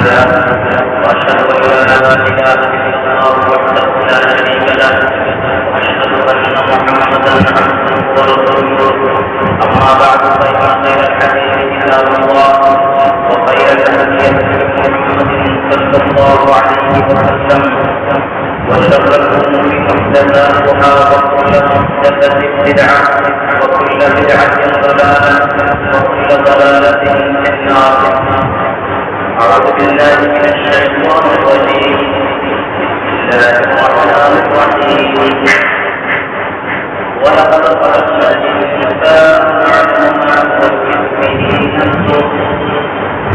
له وأشهد أن لا إله إلا الله وحده لا شريك له وأشهد أن محمدا عبده ورسوله أما بعد فإن خير الحديث كتاب الله وخير الهدي محمد صلى الله عليه وسلم وشر الأمور محدثاتها وكل محدثة بدعة وكل بدعة ضلالة وكل ضلالة في النار. أعوذ بالله من الشيطان الرجيم. بسم الله الرحمن الرحيم. ولقد خلقنا الإنسان ونعلم ما توسوس به نفسه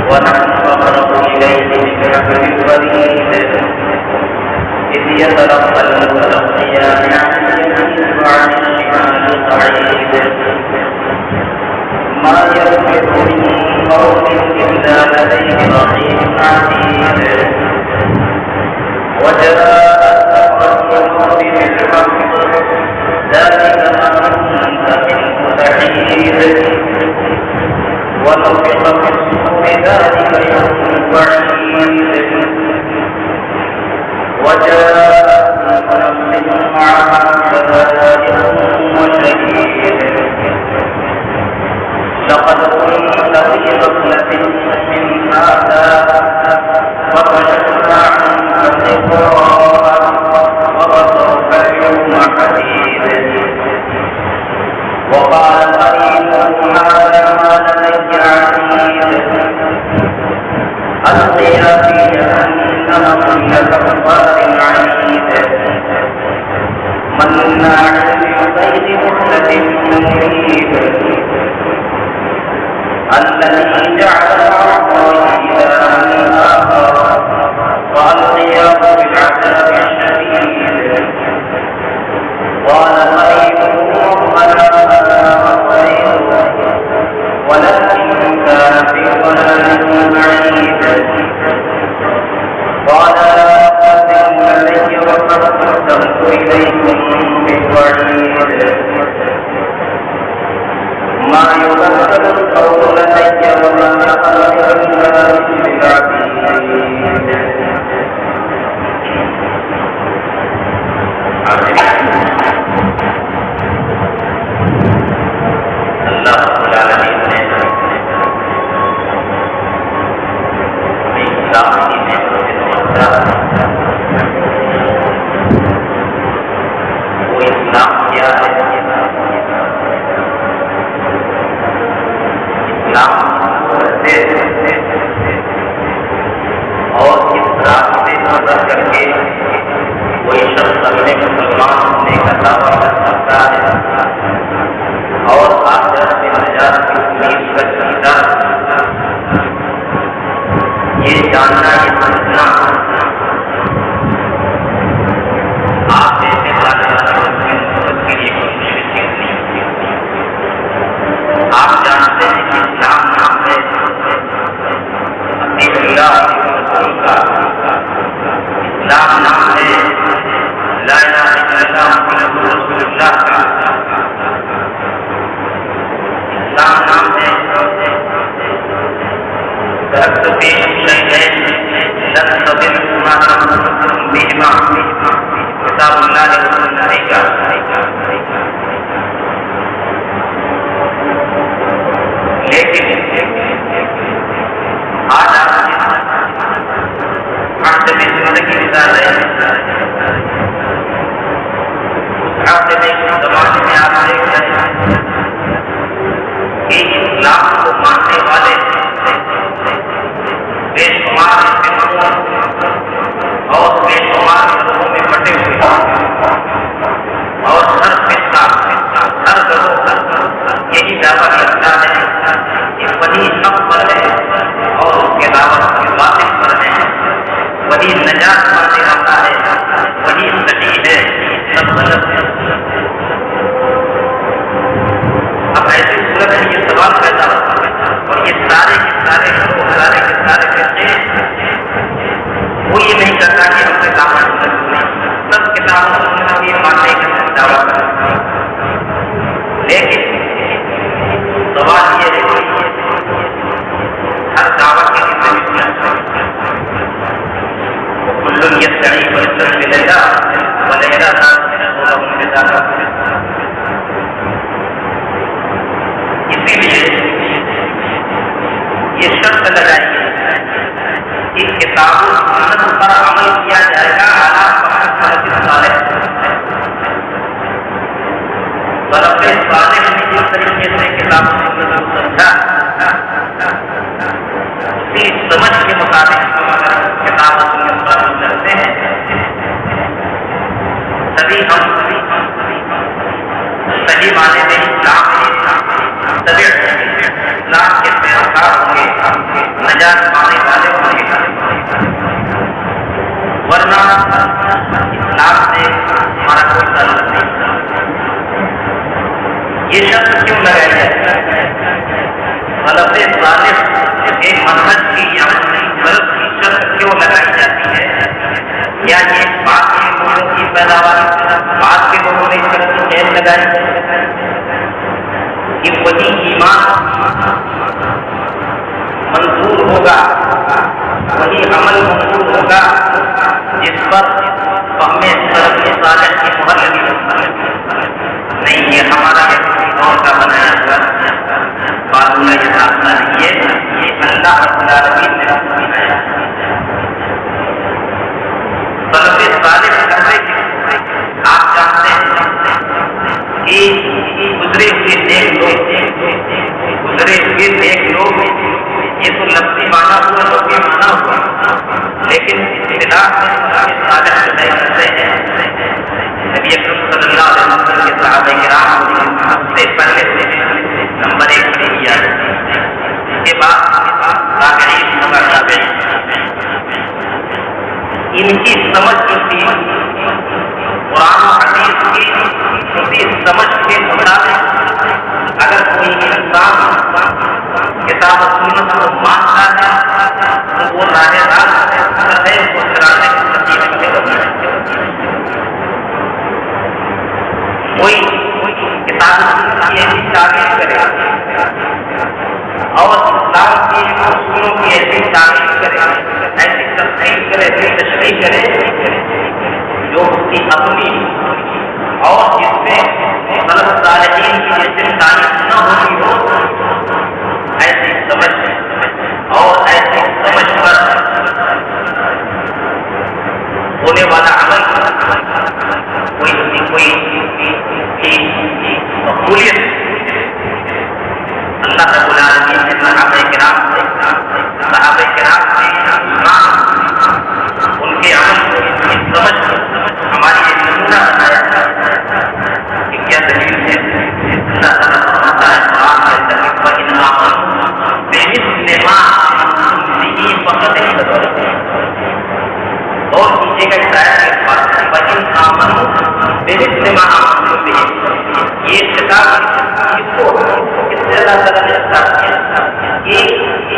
ونحن أقرب إليه من حبل الوريد إذ يتلقى المتلقيان عن اليمين وعن الشمال قعيد ما يلفظ من قول إلا لديه رقيب عتيد وجاءت سكرة الموت بالحق ذلك ما كنت منه تحيد ونفخ في الصور ذلك يوم الوعيد وجاءت نفس معها سائق وشهيد لقد كنت في غفلة من هذا وكشفنا عنك ذكراك وبصرك اليوم حديد وقال قرينه هذا ما لدي عتيد ألقيا في جهنم كل كفار عنيد مناع للخير معتد مريب الذي جعل مع الله إلها آخر وألقياه في العذاب الشديد قال قريبه ربنا هذا خير ولكن كان في ضلال بعيد قال لا تقدموا لدي وقد قدمت إليكم بالوعيد ما يبدل القول لدي وما أنا اللہ رب العالمین نے اسلام کی نعمت وہ اسلام کیا ہے؟ اسلام اور اس راستے نظر کر کے کوئی شخص اپنے مسلمان ہونے کا دعویٰ کر سکتا ہے اور آخرت میں نجات کی امید کر سکتا ہے. یہ جاننا یہ سمجھنا آپ جیسے طالب علم کی مدد کے لیے کوئی مشکل چیز نہیں. آپ جانتے ہیں کہ اسلام نام ہے اپنی اللہ کے رسول کا. اسلام نام ہے لا الہ الا اللہ محمد رسول اللہ کا. اسلام نام ہے درخت پیش شہید لن تضلوا ما تمسكتم بهما کتاب اللہ نے کا. لیکن آج آپ عہد میں زندگی گزار رہے ہیں. اس عہد میں زمانے میں آپ دیکھ رہے ہیں کہ اسلام کو ماننے والے بے شمار فکروں اور بے شمار لوگوں میں بٹے ہوئے اور ہر فرقہ ہر گروہ یہی دعویٰ کرتا ہے کہ وہی حق پر ہے اور اس کے علاوہ باطل پر ہے. وہی نجات پر دکھاتا ہے, وہی صحیح ہے, سب غلط ہے. اب ایسی صورت میں یہ سوال پیدا ہوتا ہے اور یہ سارے کے سارے لوگ سارے کے سارے بچے وہ کتاب و سنت پر عمل کیا جائے گا اعلیٰ سلف صالح. سلف صالح نے جس طریقے سے کتاب و سنت کو سمجھا اسی سمجھ کے مطابق ہم اگر کتاب و سنت پر عمل کرتے ہیں تبھی ہم صحیح معنی میں اسلام کے پیروکار ہوں گے، نجات پانے والے ہوں گے. ورنہ اسلام سے ہمارا کوئی تعلق نہیں. یہ شرط کیوں لگائی جائے؟ سلف صالح ایک منہج کی یا غلط کی شرط کیوں لگائی جاتی ہے؟ یا یہ بات کے لوگوں کی پیداوار بات کے لوگوں نے اس طرح کی چین لگائی کہ وہی ایمان منظور ہوگا، وہی عمل منظور ہوگا جس پر ہمیں سلف صالح کی مہر لگی ہوگی. نہیں، یہ ہمارا دور کا بنایا ہوا قانون یہ راستہ نہیں ہے، یہ اللہ رب العالمین نے بنایا. سلف صالح کرتے آپ جانتے ہیں کہ گزرے ہوئے نیک لوگ یہ تو لفظی معنی ہوا، لفظی معنی ہوا، لیکن اصطلاح میں صالح نہیں کرتے ہیں. نبی اکرم صلی اللہ علیہ وسلم کے صحابہ کرام سے پہلے نمبر 1 سے کیا، اس کے بعد تابعین ہوگا تابعین. ان کی سمجھ جو تھی قرآن و حدیث کی اسی سمجھ کے مطابق اگر کوئی انسان کتاب و سنت کو مانتا ہے تو وہ راہ راست ہے کو چلانے کی ترتیب میں ہوگی. کوئی کتاب و سنت کی ایسی تعریف کرے اور اسلام کی اصولوں کی ایسی تعریف کرے، ایسی تفصیل کرے، ایسی تشریح کرے جو اس کی اپنی اور جس میں سلف صالحین کی جیسے تعریف نہ ہوتی ہو، ایسی سمجھ اور ایسی سمجھ پر ہونے والا عمل کوئی مقبولیت اللہ رب العالمین نے صحابہ کرام سے ان کے عمل کو سمجھ ہماری ایک نمونہ بنایا کہ کیا دلیل ہے. اللہ تعالیٰ فرماتا ہے قرآن کے اندر وَإِنْ آمَنُوا بِمِثْلِ مَا آمَنْتُمْ بِهِ فَقَدِ اهْتَدَوْا. اور کیجیے گا اس آیت کے بعد وَإِنْ آمَنُوا بِمِثْلِ مَا آمَنْتُمْ بِهِ. یہ خطاب کس سے اللہ تعالیٰ نے خطاب کیا کہ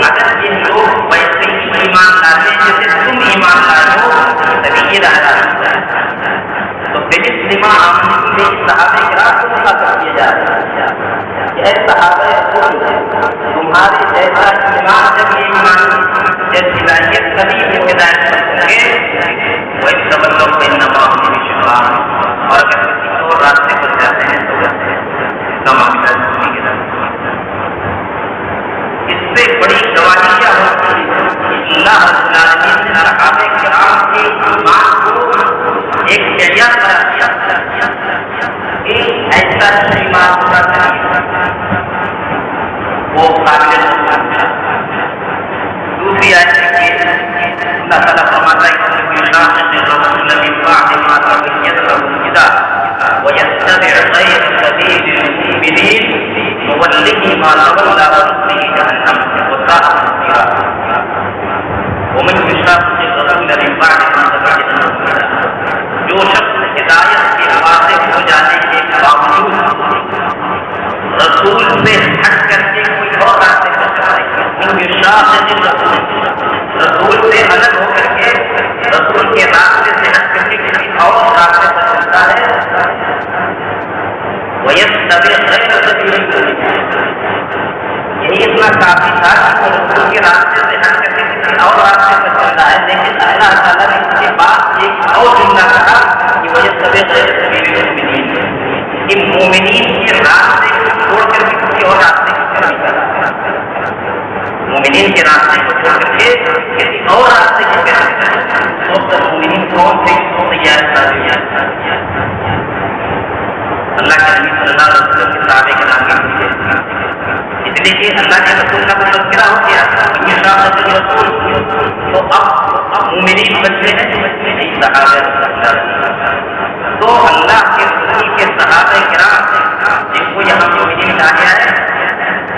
اگر یہ لوگ ویسے ہی ایمان لاتے جیسے تم ایمان لائے ہو تبھی یہ راہ راستہ ہے. تو بِمِثْلِ مَا آمَنْتُمْ بِهِ صحابہ کرام کو مخاطب کیا جا رہا ہے کہ اے صحابہ تمہارے جیسا ایمان جب یہ ایمان جب ہدایت کبھی وہ ہدایت پر ہوں گے وہ ایک تبلغ بِإِنَّمَا هُمْ بِشُرَاءٍ. اور اگر کسی اور راستے پر جاتے ہیں تو اس سے بڑی گواہی کیا ہوتی ہے؟ اللہ رب العالمین نے صحابہ کرام کے ایمان کو ایک ذریعہ قرار دیا کہ ایسا ایمان ہونا چاہیے وہ قابل ہے. دوسری آیت ہے کہ اللہ تعالیٰ فرماتا ہے کہ الرسول من بعد ما تبين له الهدى ويتبع غير سبيل المؤمنين نوله ما تولى ونصله جهنم وساءت مصيرا. ومن يشاقق الرسول من بعد ما تبين له الهدى، جو شخص ہدایت کے واضح ہو جانے کے باوجود رسول سے ہٹ کر کے کوئی اور راستے پر چلا ہے، من يشاقق الرسول رسول سے الگ ہو کر کے رسول کے راستے سے ہٹ کر کے کسی اور راستے پر چلتا ہے، وَيَتَّبِعْ غَيْرَ سَبِيلِ الْمُؤْمِنِينَ. یہی اتنا کافی تھا کہ رسول کے راستے سے ہٹ کر کے کسی اور راستے پر چل رہا ہے، لیکن اللہ تعالیٰ نے اس کے بعد ایک اور جملہ کہا کہ وَيَتَّبِعْ غَيْرَ سَبِيلِ الْمُؤْمِنِينَ. کہ مومنین کے راستے کو چھوڑ کر کے کسی اور راستے کی طرف چلا، مومنین کے راستے کو چھوڑ کر کے کسی اور راستے کی دیکھیے اللہ کے رسول کا تو تذکرہ ہو گیا، یہ شاہ رسول تو اب مومنین بچے ہیں صحابہ، تو اللہ کے رسول کے صحابہ کرام جن کو یہاں مومنین کہا گیا ہے،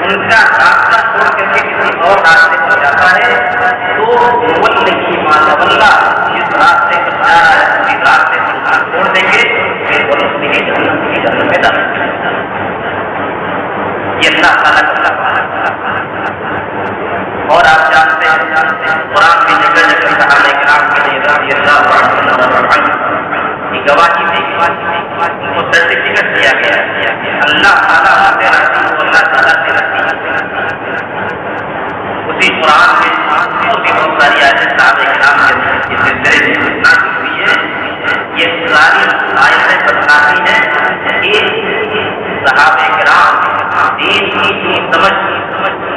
ان کا راستہ چھوڑ کر کے کسی اور راستے پر جاتا ہے تو واللہ ما تولى، جس راستے پر جا رہا ہے اسی راستے پر چھوڑ دیں گے پھر وہ اسی کی جہنم میں داخل ہو جائے گا۔ یہ اللہ تعالیٰ کا اور آپ جانتے ہیں قرآن میں جگہ جگہ صحابہ کرام کے لیے رضی اللہ عنہ کی گواہی دی، ان کو سرٹیفکیٹ دیا گیا، اللہ تعالیٰ سے راضی ہو، اللہ تعالیٰ سے راضی اسی قرآن میں اسی بہت ساری آیتیں صحابہ کرام کے سلسلے میں نازل ہوئی ہے۔ یہ ساری آیتیں بتاتی ہیں کہ صحابہ کرام دین کی سمجھ،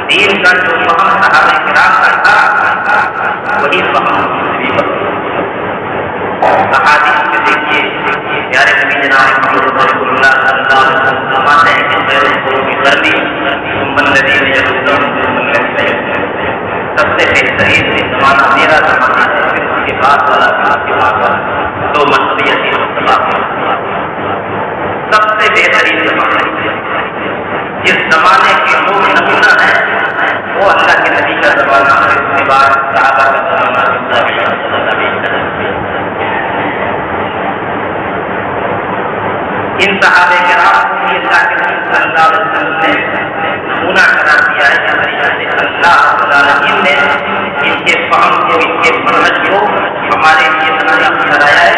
دین کا جو فہم صحابہ کرام کا تھا وہی فہم احادیث میں دیکھیے پیارے نبی جناب محمد رسول اللہ صلی اللہ علیہ وسلم فرماتے ہیں کہ خیر القرون قرنی ثم الذین یلونہم ثم الذین یلونہم، سب سے بہترین زمانہ میرا زمانہ ہے، پھر اس کے بعد والا پھر اس کے بعد والا، دو مرتبہ سب سے بہترین زمانہ جس زمانے کے لوگ نمونہ ہیں وہ اللہ کے نبی کا زمانہ ہے، اس کے بعد صحابہ کا زمانہ ان صحابہ کرام کو بھی اللہ کے نبی صلی اللہ علیہ وسلم نے نمونہ قرار دیا ہے، اس طریقے سے اللہ رب العالمین نے ان کے فہم کو، ان کے منہج کو ہمارے لیے بنایا ٹھہرایا ہے۔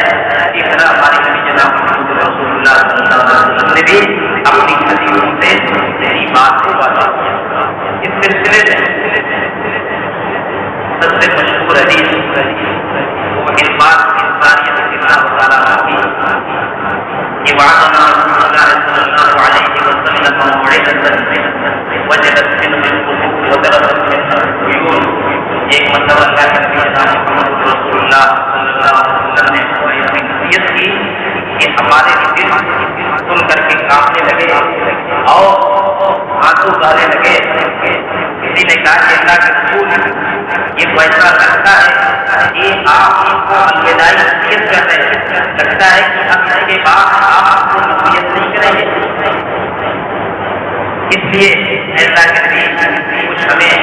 اسی طرح ہمارے نبی جناب محمد رسول اللہ صلی اللہ علیہ وسلم نے بھی اپنی حدیثوں سے اسی بات کو واضح کیا۔ اس سلسلے میں سب سے مشہور حدیث وہ الفاظ انسانیت اللہ تعالیٰ کی کہ وعدنا رسول اللہ صلی اللہ علیہ وسلم موعظة وجلت منه القلوب وذرفت منها العيون۔ ایک مطلب اللہ کے نبی جناب محمد رسول اللہ صلی اللہ علیہ وسلم نے ہماری نصیحت کی کہ ہمارے دل سن کر کے کانپنے لگے اور آنسو بہنے لگے۔ کسی نے کہا کہ اللہ کے رسول یہ ویسا لگتا ہے کہ آپ کو الوداعی نصیحت کر رہے ہیں، لگتا ہے کہ اب اس کے بعد آپ کو نصیحت نہیں کریں گے، اس لیے اللہ کے نبی کچھ ہمیں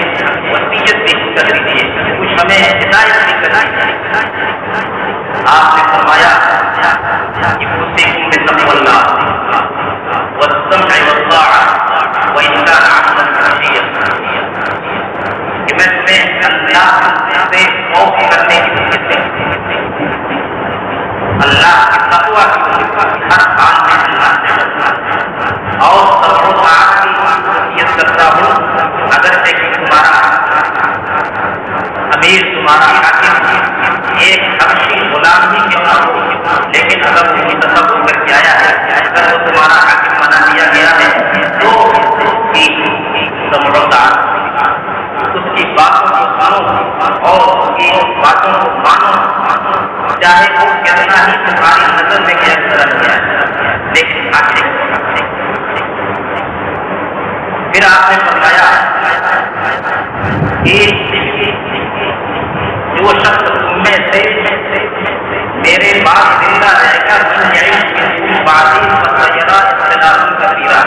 وصیت بھی کر دیجیے، کچھ ہمیں ہدایت بھی کر دیجیے۔ آپ نے فرمایا کہ اوصیکم بتقوی اللہ والسمع والطاعة وإن كان عبدا حبشيا، کہ میں تمہیں اللہ سے خوف کرنے کی وصیت کرتی ہوں، اللہ کے تقوی کی ہر حال میں اللہ سے ڈرنا، اور سمع و طاعت کی وصیت کرتا ہوں، اگر کہ تمہارا امیر، تمہارا حاکم ایک حبشی غلام ہی کیوں نہ ہو، لیکن اگر وہ منتخب ہو کر کے آیا ہے، اگر وہ تمہارا حاکم بنا دیا گیا ہے تو اس کی سمع و طاعت، اس کی باتوں کو سنو اور اس کی باتوں کو مانو، چاہے وہ کتنا ہی تمہاری نظر میں غیر نظر کیا ہے، لیکن آخر پھر آپ نے فرمایا کہ جو شخص تم میں سے میرے بعد زندہ رہے گا من یعیش منکم بعدی فسیری اختلافا کثیرا،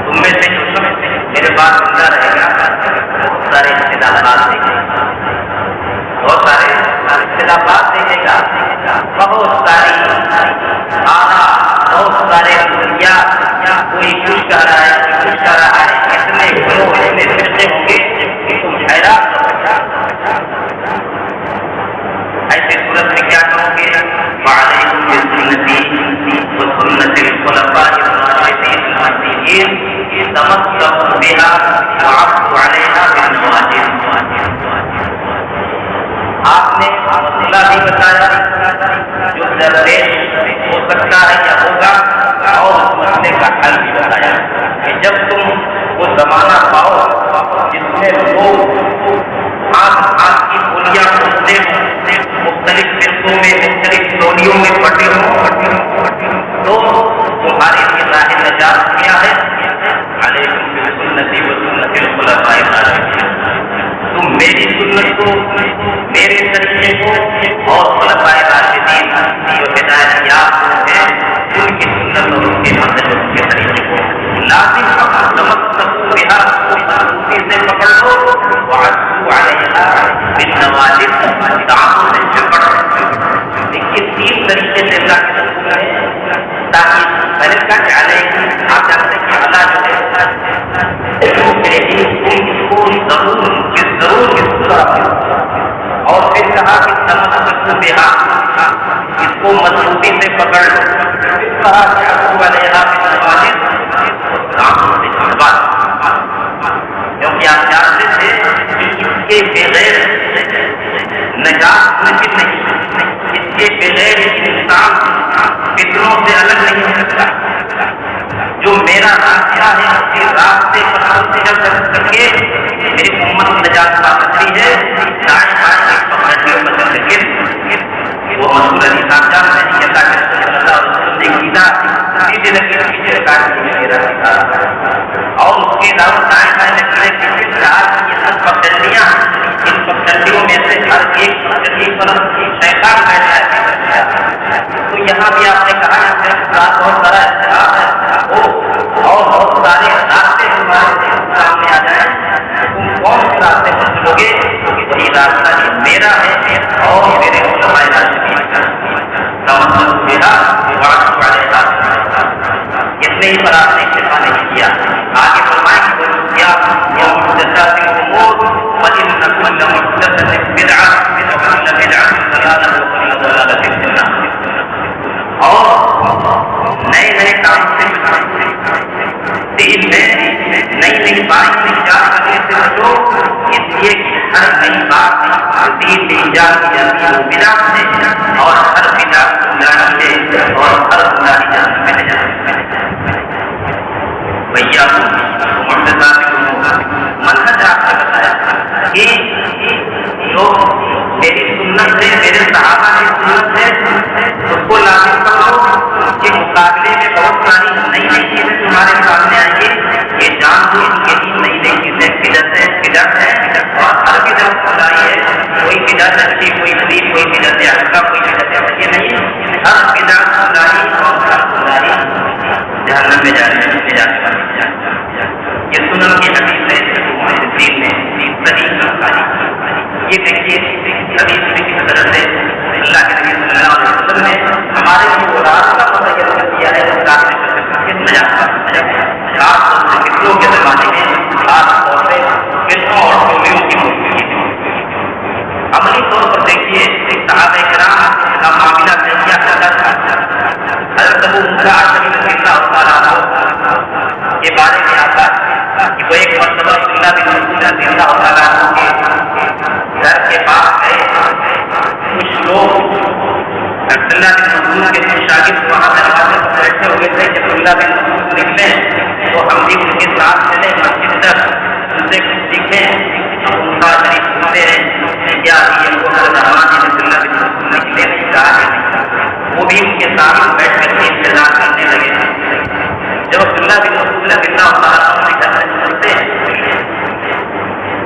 تم میں سے جو شخص میرے بعد زندہ رہے گا بہت سارے اختلافات دیکھے گا، بہت سارے اختلافات دیکھے گا، بہت ساری آرا، بہت سارے نظریات، کوئی کچھ کہہ رہا ہے، کوئی کچھ کہہ رہا ہے، اتنے گروہ، اتنے فرقے ہوں گے کہ تم حیران ہو۔ ایسے صورت میں کیا کہو گے؟ وعلیکم بسنتی وسنت الخلفاء الراشدین المہدیین تمسکوا بها وعضوا علیہا بالنواجذ۔ آپ نے مسئلہ بھی بتایا جو درپیش ہو سکتا ہے یا ہوگا، اور اس مسئلے کا حل بھی بتایا کہ جب تم وہ زمانہ پاؤ جس میں لوگ آپ کی بولیاں سنتے ہوں، مختلف فرقوں میں، مختلف ٹولیوں میں بٹے ہوں، تو تمہارے لیے راہ نجات کیا ہے؟ سنت کو، میرے طریقے کو اور خلفائے راشدین جو ہدایت یافتہ ہیں ان کی سنت اور ان کے منہج اور ان کے طریقے کو لازم تمسکوا بہا، خوبصورتی سے پکڑ لو، وعضوا علیہا بالنواجذ، دانتوں سے چپڑ۔ دیکھیے تین طریقے سے اللہ کے رسول ہے تاکہ پہلے کا خیال ہے کہ آپ جانتے ہیں کہ اللہ جو ہے کو ضرور اور پھر کہا کہ تمسکوا بہا، اس کو مضبوطی سے پکڑ لو، پھر کہا کہ عضوا علیہا بالنواجذ، دانتوں سے چپڑ، کیونکہ آپ جانتے تھے کہ اس کے بغیر نجات ممکن نہیں، اس کے بغیر انسان فطروں سے الگ نہیں ہو سکتا۔ جو میرا راستہ ہے اسی راستے پر چل کر کے میری امت نجات پا سکتی ہے، دائیں بائیں ایک پکڑنے بدل، لیکن وہ مسئول علی صاحب جانتے ہیں کہ اللہ کے رسول صلی اللہ علیہ وسلم نے کیتا سیدھے لگے پیچھے کاٹ کے میرا سکھا، اور اس کے علاوہ دائیں بائیں لگے پیچھے کہا کہ یہ سب پکڑنیاں، ان پکڑنیوں میں سے ہر ایک پکڑنی پر شیطان بیٹھ جاتا ہے۔ تو یہاں بھی آپ نے کہا کہ بہت سارا اختلاف ہے اور بہت سارے راستے ہمارے سامنے آ جائیں، تم کون سے راستے پر چلو گے؟ وہی راستہ جو میرا ہے اور میرے علماء راشدین کا۔ تمسکوا بہا وعضوا علیہا، اتنے ہی پر آپ نے اکتفا نہیں کیا، آگے فرمائیں کہ ومحدثات الامور فإن كل محدثة بدعة وكل بدعة ضلالة وكل ضلالة في النار۔ اور نئے نئے کام سے دین میں نئی نئی بات ایجاد کرنے سے بچو، اس لیے کہ ہر نئی بات دین میں ایجاد کی جاتی ہے وہ بدعت سے، اور ہر بدعت گمراہی ہے اور ہر گمراہی جہنم میں لے جاتی ہے۔ بھیا محدثات الامور، منہج آپ نے بتایا کہ جو میری سنت ہے، میرے صحابہ کی سنت ہے، اس کو لازم کرو کہ مقابلے میں بہت ساری نئی نئی چیزیں تمہارے سامنے آئیں گی، یہ جان دو کہ یہ نئی نئی چیزیں بدعت ہے اور ہر بدعت خدائی ہے، کوئی بدعت اچھی، کوئی بری، کوئی بدعت حسنہ، کوئی بدعت اچھی نہیں، ہر بدعت خدائی اور ہر خدائی جہنم میں جانے والی۔ یہ سنن کی حدیث ہے دین میں صحیح سمجھائی۔ یہ دیکھیے حدیث میں کس طرح سے اللہ کے نبی صلی اللہ علیہ وسلم نے ہمارے لیے وہ راستہ متعین کر دیا ہے، اس راستے پر نجات پا سکتے ہیں۔ خاص طور سے فطروں کے زمانے میں خاص طور سے فطروں اور ٹولیوں کی موجودگی میں عملی طور پر دیکھیے صحابہ کرام کا معاملہ کیا کرتا تھا۔ حضرت ابو موسیٰ اشعری رضی اللہ تعالیٰ عنہ کے بارے میں آتا ہے کہ وہ ایک مرتبہ عبداللہ بن مسعود رضی اللہ تعالیٰ عنہ کے گھر کے پاس گئے، کچھ لوگ عبداللہ بن مسعود کے کچھ شاگرد وہاں دروازے پر بیٹھے ہوئے تھے کہ عبداللہ بن مسعود نکلے تو ہم بھی ان کے ساتھ چلے مسجد تک، ان سے کچھ سیکھیں۔ موسیٰ شریف پوچھتے ہیں کیا یہ کو رحمان نے عبداللہ بن مسعود نکلے نہیں کہا ہے، وہ بھی ان کے ساتھ بیٹھ کر کے انتظار کرنے لگے۔ جب عبداللہ بن مسعود رضی اللہ تعالیٰ عنہ نکلتے ہیں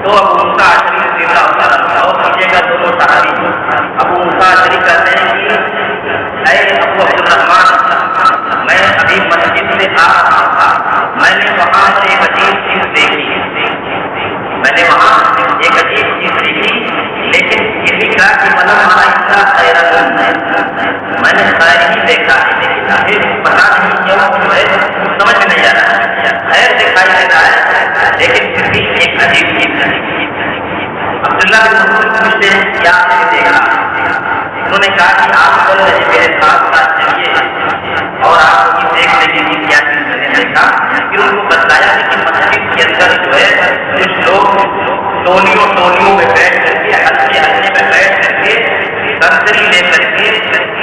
تو ابو موسیٰ اشعری رضی اللہ تعالیٰ عنہ اور کیجیے گا دونوں صحابی، ابو موسیٰ اشعری کہتے ہیں کہ اے ابو عبد الرحمن، میں ابھی مسجد سے آ رہا تھا، میں نے وہاں پر ایک عجیب چیز دیکھی، میں نے وہاں ایک عجیب چیز دیکھی، لیکن یہ بھی کہا کہ میں نے خیر ہی دیکھا، پھر پتا نہیں کیوں جو ہے سمجھ میں نہیں آ رہا، خیر دکھائی دے رہا ہے لیکن پھر بھی ایک عجیب چیز ہے۔ عبداللہ بن مسعود پوچھتے ہیں کیا آپ نے دیکھا؟ انہوں نے کہا کہ آپ چل رہے میرے ساتھ ساتھ چلیے اور آپ کو دیکھ لیجیے کہ کیا چیز میں نے دیکھا۔ پھر ان کو بتایا کہ مسجد کے اندر جو ہے کچھ لوگ ٹولیوں میں بیٹھ کر کے ہلکے میں بیٹھ کر کے سنتری لے کر کے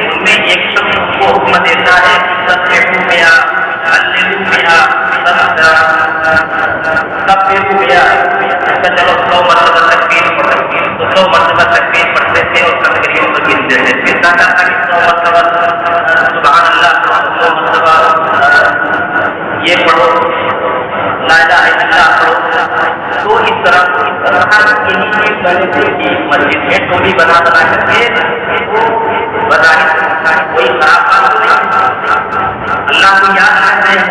ان میں ایک شخص کو حکم دیتا ہے سب پیٹوں میں چلو 100 مرتبہ تکبیر پڑھو، تو 100 مرتبہ تکبیر پڑھتے تھے اور تکبیروں کو گنتے تھے۔ پھر کہا تھا کہ 100 مرتبہ سبحان اللہ، 100 مرتبہ یہ پڑھو، لا الہ الا اللہ پڑھو۔ تو اس طرح یہی چیز میں مسجد میں ٹولی بنا کر کے وہ بظاہر کوئی خراب کام نہیں، اللہ کو یاد کرتے ہیں،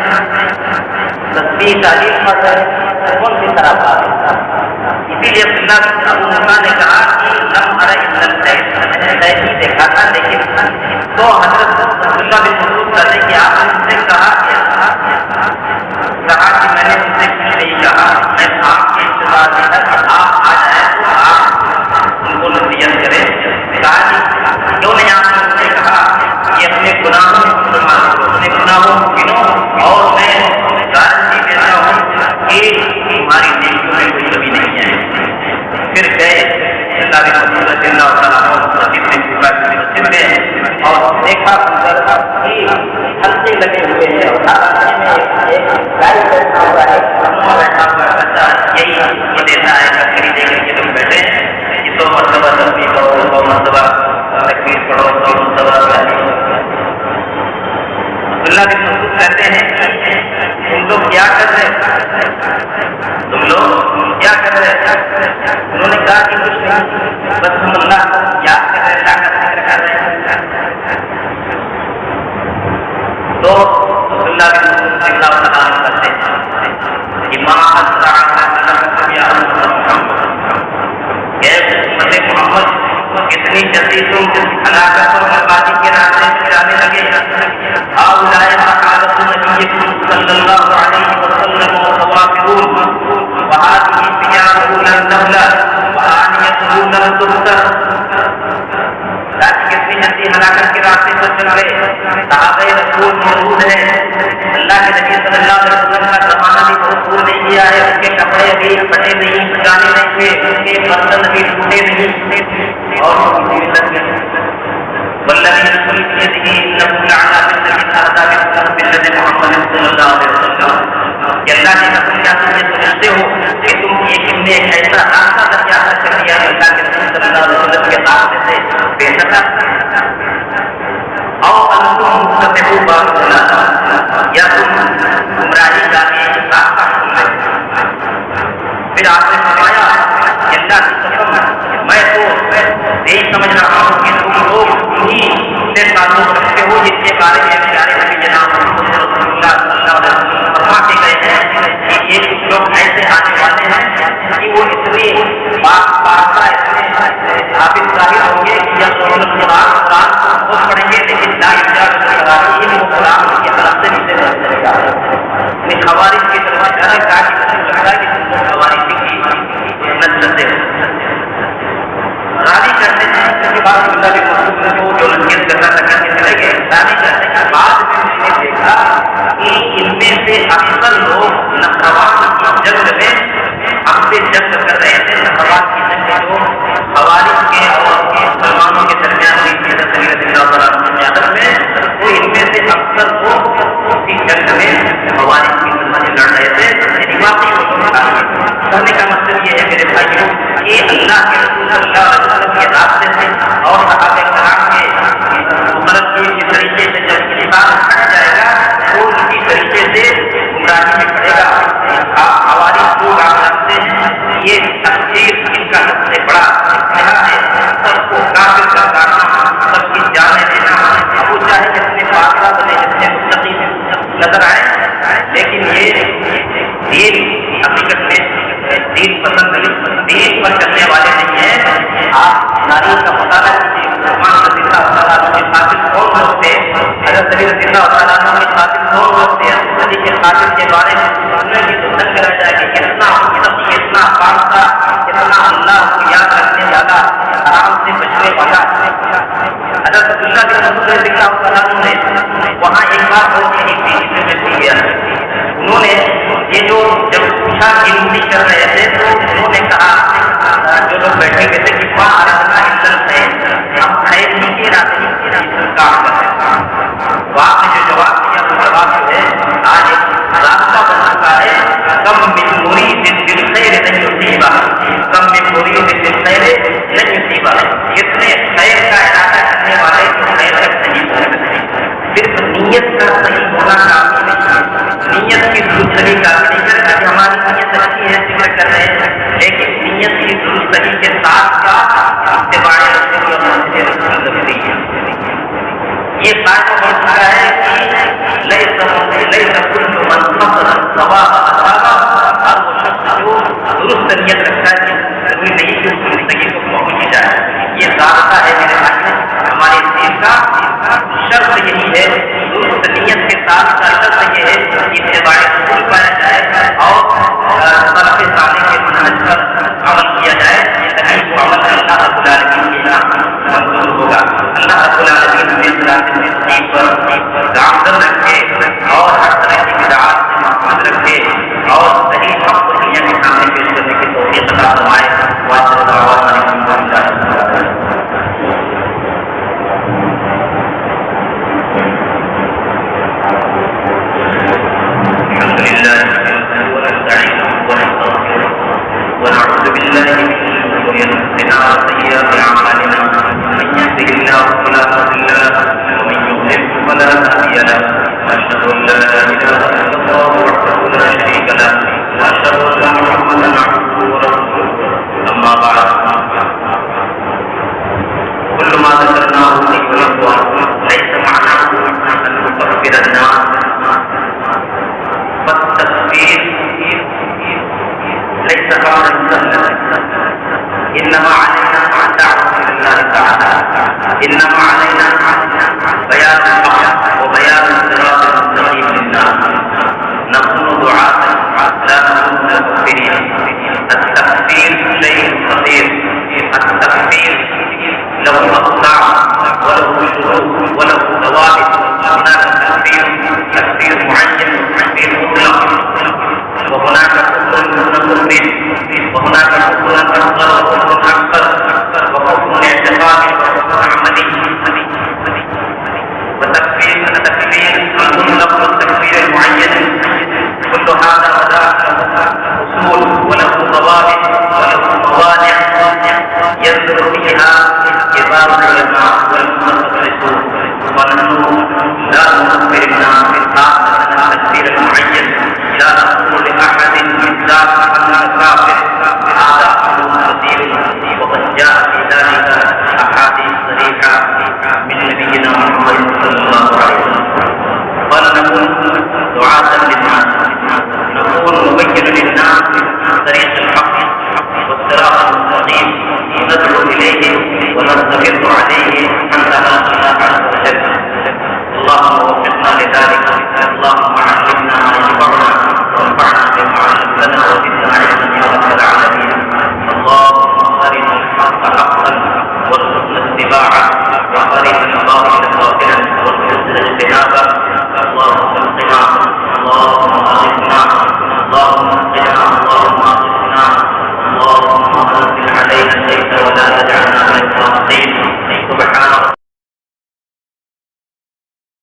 تسبیح تعلیم پڑھ رہے ہیں، کون سی خراب بات ہے؟ اسی لیے عبداللہ بن ابو موسیٰ نے کہا کہ لم ارى الا الخير، میں نے خیر ہی دیکھا تھا، لیکن تو حضرت عبداللہ بن مسعود کہتے ہیں کہ آپ نے مجھ سے کہا کہ میں نے ان سے کچھ نہیں کہا، میں آپ کے انتظار میں تھا کہ آپ آ جائیں تو آپ ان کو نصیحت کریں۔ کہا کہ کیوں نہیں آپ نے مجھ سے کہا کہ اپنے گناہوں کو اپنے گناہوں کو گنو، اور میں گارنٹی دیتا ہوں کہ تمہاری نیکیوں میں کوئی کمی نہیں ہے۔ پھر گئے اللہ کے رسول صلی اللہ تعالیٰ مسجد میں پورا مسجد میں، اور دیکھا منظر کہ ہنسے لگے ہوئے ہیں، اور ہر ہنسے میں ایک گائے بیٹھا ہوا ہے، بیٹھا ہوا ہے بچہ، یہی وہ دیتا ہے ککڑی دے کر کے تم بیٹھے کہ 100 مرتبہ تسبیح پڑھو، 100 مرتبہ تکبیر پڑھو، 100 مرتبہ اللہ کے رسول کہتے ہیں تم لوگ کیا کر رہے، تم لوگ کیا کر رہے؟ انہوں نے کہا کہ کچھ نہیں، بس ہم اللہ کو یاد کر رہے، اللہ کا ذکر کر رہے ہیں۔ تو اللہ کے رسول صلی اللہ علیہ وسلم کہتے ہیں کہ ما اسرع یا کہ امت محمد کتنی جلدی تم ہلاکت اور بربادی کے راستے سے جانے لگے۔ هؤلاء صحابة نبيكم صلى الله عليه وسلم وخوافرون، وهذه ثيابه لم تبلى وآنيته لم تبتر۔ کتنی جلدی ہلاکت کے راستے پر چل رہے، صحابہ رسول موجود ہیں، اللہ کے نبی صلی اللہ علیہ وسلم کا زمانہ بھی بہت دور نہیں گیا ہے، ان کے کپڑے بھی پھٹے نہیں، پھٹانے نہیں تھے، ان کے برتن بھی ٹوٹے نہیں، اور والذي نفسي بيده انه لعلى مثل عذاب بالذي محمد صلی اللہ علیہ وسلم، کہ اللہ نے قسم کیا تم یہ سمجھتے ہو کہ تم ایک ایسا راستہ دریافت کر لیا ہے اللہ کے رسول صلی اللہ علیہ وسلم کے راستے سے بے نقص، او انتم متبعو بعض ثلاثہ، یا تم گمراہی کا ایک راستہ چن رہے۔ پھر آپ نے فرمایا کہ اللہ کی قسم میں تو یہی سمجھ رہا ہوں کہ تم لوگ ہی سے تعلق رکھتے ہو جس کے بارے میں پیارے نبی جناب محمد رسول اللہ صلی اللہ علیہ وسلم فرما کے گئے ہیں کہ یہ کچھ لوگ ایسے آنے والے ہیں کہ وہ اتنے باقاعدہ اتنے حافظ ظاہر ہوں گے کہ یا قرآن خود پڑھیں گے لیکن لا یجاز قرآن وہ قرآن کی طرف سے نیچے نہیں چلے گا، اپنی خوارج کی طرف جانے کا لگتا ہے کہ تم لوگ خوارج کی نسلتے ہیں راضی کرتے ہیں کہ بعد اللہ کے رسول کو جو نصیحت کرنا تھا کرنے چلے گئے، راضی کرتے ہیں۔ بعد میں ہم نے دیکھا کہ ان میں سے اکثر لوگ نخوان کی جنگ میں ہم سے جنگ کر رہے تھے، نخوان کی جنگ میں جو خوارج کے اور مسلمانوں کے درمیان ہوئی تھی رضی اللہ تعالیٰ عنہ میں، تو ان میں سے اکثر لوگ اسی جنگ میں خوارج کی سے لڑ رہے تھے، یعنی واقعی وہ لوگ کرنے کا مطلب یہ ہے میرے بھائیوں کہ اللہ کے رسول صلی اللہ علیہ وسلم کے راستے سے اور صحابہ کرام کے مطلب کے طریقے سے جب انسان ہٹ جائے گا تو اسی طریقے سے گمراہی میں پڑے گا۔ ہماری لوگ آپ جانتے ہیں یہ تقسیم ان کا سب سے بڑا ہتھیار ہے، سب کو کافر کا کاٹنا، سب کی جانیں دینا، اب وہ چاہے جتنے فاصلہ بنے جتنے مستقیم نظر آئے، لیکن یہ دین حقیقت میں دین پسند دین پر چلنے والے نہیں ہیں۔ آپ ناریوں کا مطالعہ کیجیے، مسلمان رضی اللہ تعالیٰ عنہ کے قاتل کون لوگ تھے، حضرت علی رضی اللہ تعالیٰ عنہ کے قاتل کون لوگ تھے، حضرت علی کے قاتل کے بارے میں سننے کی تو دنگ رہ جائے گی، کتنا اتنا پاک تھا، کتنا اللہ کو یاد رکھنے والا، حرام سے بچنے والا۔ حضرت عبداللہ بن مسعود رضی اللہ تعالیٰ عنہ نے وہاں ایک بات ہوتی ہے کہ میں بھول گیا، انہوں نے یہ جو جب پوچھا گنتی کر رہے تھے تو انہوں نے کہا جو لوگ بیٹھے ہوئے تھے کہ ہم خیر ہی کے راستے کام کر رہے ہیں۔ تو آپ نے جو جواب دیا وہ جواب جو ہے آج ایک راستہ بنا کا ہے، کم من مرید بالخیر نہیں یصیبہ، کم من مرید بالخیر نہیں یصیبہ، کتنے خیر کا ارادہ کرنے والے جو خیر تک نہیں پہنچتے۔ صرف نیت کا صحیح ہونا کافی نہیں، نیت کی درست صحیح کافی نہیں کرے کہ ہماری نیت اچھی ہے ذکر کر رہے ہیں، لیکن نیت کی درست صحیح کے ساتھ ساتھ یہ قاعدہ ہو چکا ہے کہ لیس کل من قصد الصواب اصابہ، ہر وہ شخص جو درست نیت رکھتا ہے ضروری نہیں کہ اس کی زندگی کو پہنچ جائے۔ یہ ضابطہ ہے میرے بھائیوں ہمارے دین کا، شرط یہی ہے، درست نیت کے ساتھ شرط یہ ہے کہ اتباع رسول پایا جائے اور سلف صالح کے منہج پر عمل کیا جائے، تبھی وہ عمل اللہ رب العالمین کے یہاں منظور ہوگا۔ اللہ رب العالمین ہمیں صراط مستقیم پر گامزن رکھے اور ہر طرح کی بدعات سے محفوظ رکھے اور صحیح حق کو دنیا کے سامنے پیش کرنے کی توفیق عطا فرمائے۔ وآخر دعوانا الحمد للہ رب العالمین۔ ونعوذ بالله من شرور انفسنا وسيئات اعمالنا، من يهده الله فلا مضل له ومن يضلل فلا هادي له، واشهد ان لا اله الا الله وحده لا شريك له، واشهد ان محمدا عبده ورسوله. اما بعد، كل ما ذكرناه ايها الاخوه ليس معناه ان نكفر الناس، فالتكفير ليس امرا سهلا، انما علينا الدعوه الى الله تعالى، انما علينا بيان الحق وبيان الصراط المستقيم للناس، نكون دعاة لا نكون مكفرين. التكفير شيء خطير، التكفير له اقطاع وله شروط وله ضوابط. هناك تكفير معين وتكفير مطلق، وهناك كفر دون كفر، وهناك كفر اصغر وكفر اكبر، وكفر اعتقادي وكفر عملي. وتكفير المطلق والتكفير المعين كل هذا وذاك له اصول وله ضوابط وله موانع ينظر فيها كبار العلماء والمتخصصون، ونحن لا نكفر الناس خاصة التكفير المعين، لا نقول لأحد بالذات أنه كافر، هذا